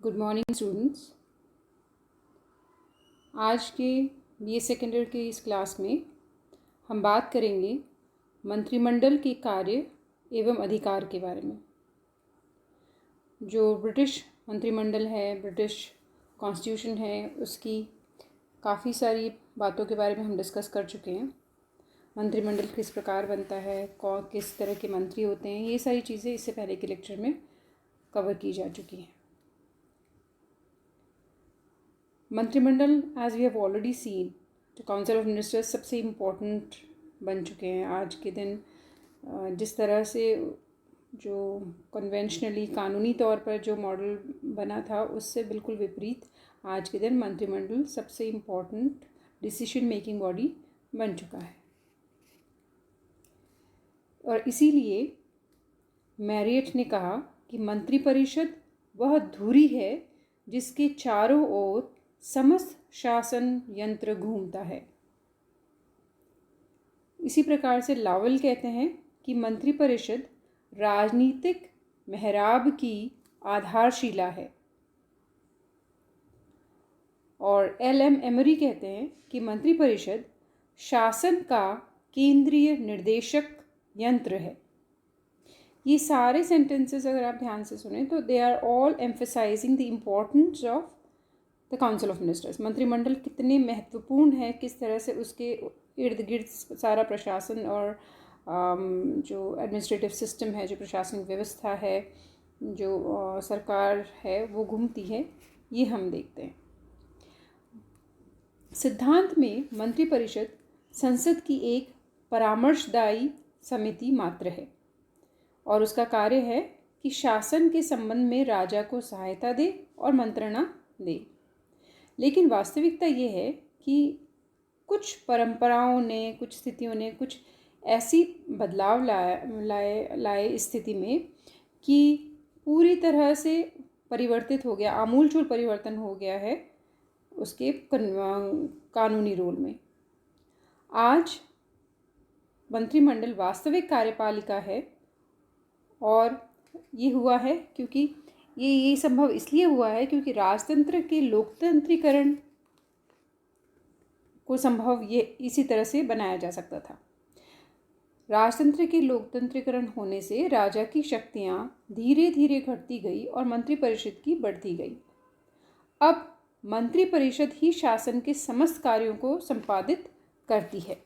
Good morning students. आज के BA second year के इस क्लास में हम बात करेंगे मंत्रिमंडल के कार्य एवं अधिकार के बारे में। जो ब्रिटिश मंत्रिमंडल है, ब्रिटिश कॉन्स्टिट्यूशन है, उसकी काफ़ी सारी बातों के बारे में हम डिस्कस कर चुके हैं। मंत्रिमंडल किस प्रकार बनता है, कौन किस तरह के मंत्री होते हैं, ये सारी चीज़ें इससे पहले के लेक्चर में कवर की जा चुकी हैं। मंत्रिमंडल as we have already seen, जो काउंसिल ऑफ मिनिस्टर्स सबसे इम्पोर्टेंट बन चुके हैं आज के दिन। जिस तरह से जो कन्वेंशनली कानूनी तौर पर जो मॉडल बना था, उससे बिल्कुल विपरीत आज के दिन मंत्रिमंडल सबसे इम्पोर्टेंट डिसीजन मेकिंग बॉडी बन चुका है। और इसीलिए मैरियट ने कहा कि मंत्रिपरिषद वह धुरी है जिसके चारों ओर समस्त शासन यंत्र घूमता है। इसी प्रकार से लावल कहते हैं कि मंत्रिपरिषद राजनीतिक मेहराब की आधारशिला है। और LM एमरी कहते हैं कि मंत्रिपरिषद शासन का केंद्रीय निर्देशक यंत्र है। ये सारे सेंटेंसेस अगर आप ध्यान से सुने तो they are all emphasising the importance of the council of ministers. मंत्रिमंडल कितने महत्वपूर्ण है, किस तरह से उसके इर्द गिर्द सारा प्रशासन और जो एडमिनिस्ट्रेटिव सिस्टम है, जो प्रशासनिक व्यवस्था है, जो सरकार है, वो घूमती है, ये हम देखते हैं। सिद्धांत में मंत्रिपरिषद संसद की एक परामर्शदायी समिति मात्र है और उसका कार्य है कि शासन के संबंध में राजा को सहायता दे और मंत्रणा दे। लेकिन वास्तविकता ये है कि कुछ परंपराओं ने, कुछ स्थितियों ने कुछ ऐसी बदलाव लाए इस स्थिति में कि पूरी तरह से परिवर्तित हो गया, आमूलचूल परिवर्तन हो गया है उसके कानूनी रोल में। आज मंत्रिमंडल वास्तविक कार्यपालिका है और ये हुआ है क्योंकि ये संभव इसलिए हुआ है क्योंकि राजतंत्र के लोकतंत्रीकरण को संभव ये इसी तरह से बनाया जा सकता था। राजतंत्र के लोकतंत्रीकरण होने से राजा की शक्तियाँ धीरे धीरे घटती गई और मंत्रिपरिषद की बढ़ती गई। अब मंत्रिपरिषद ही शासन के समस्त कार्यों को संपादित करती है।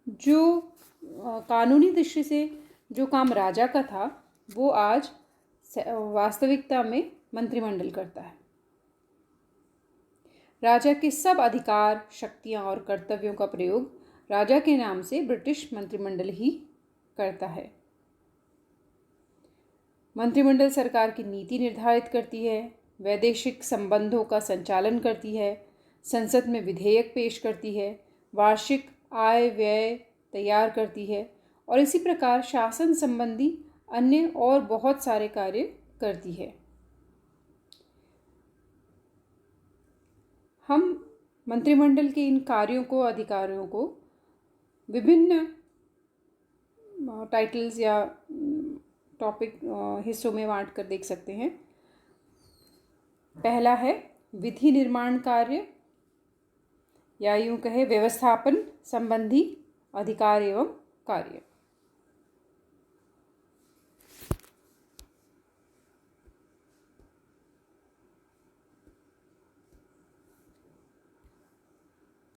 जो कानूनी दृष्टि से जो काम राजा का था, वो आज वास्तविकता में मंत्रिमंडल करता है। राजा के सब अधिकार, शक्तियां और कर्तव्यों का प्रयोग राजा के नाम से ब्रिटिश मंत्रिमंडल ही करता है। मंत्रिमंडल सरकार की नीति निर्धारित करती है, वैदेशिक संबंधों का संचालन करती है, संसद में विधेयक पेश करती है, वार्षिक आय व्यय तैयार करती है और इसी प्रकार शासन संबंधी अन्य और बहुत सारे कार्य करती है। हम मंत्रिमंडल के इन कार्यों को, अधिकारियों को विभिन्न टाइटल्स या टॉपिक हिस्सों में बांट कर देख सकते हैं। पहला है विधि निर्माण कार्य या यूं कहे व्यवस्थापन संबंधी अधिकार एवं कार्य।